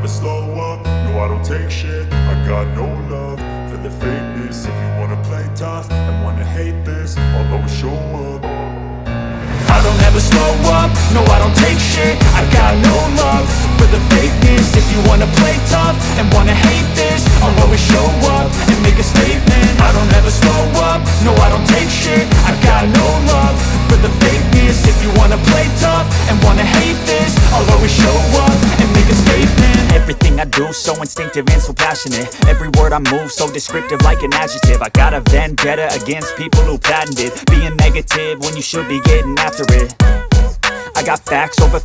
slow up, no I don't take shit. I got no love for the fakeness. If you wanna play tough and wanna hate this, I'll always show up. I don't ever slow up, no I don't take shit. I got no love for the fakeness. If you wanna play tough and wanna hate this, I'll always show up and make a statement. I don't ever slow up, no I don't take shit. I got no love for the fakeness. If you wanna play tough and wanna hate this, I'll always show up and make a statement. Everything I do so instinctive and so passionate. Every word I move so descriptive like an adjective. I got a vendetta against people who patented being negative when you should be getting after it. I got facts over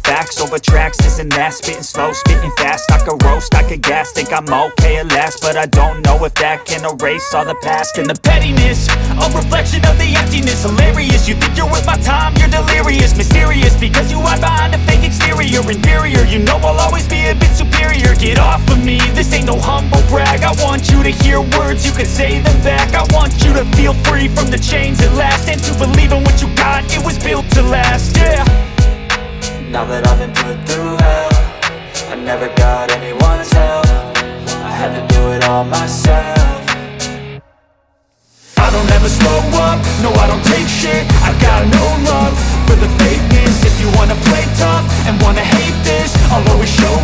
tracks, this and that. Spitting slow, spitting fast, I could roast, I could gas. Think I'm okay at last, but I don't know if that can erase all the past. And the pettiness, a reflection of the emptiness. Hilarious, you think you're worth my time, you're delirious. Mysterious, because you hide behind a fake exterior. Inferior, you know I'll always be a bit superior. Get off of me, this ain't no humble brag. I want you to hear words, you can say them back. I want you to feel free from the chains at last, and to believe in what you got, it was built to last, yeah. Now that I've been put through hell, I never got anyone's help. I had to do it all myself. I don't ever slow up, no I don't take shit. I got no love for the fakeness. If you wanna play tough and wanna hate this, I'll always show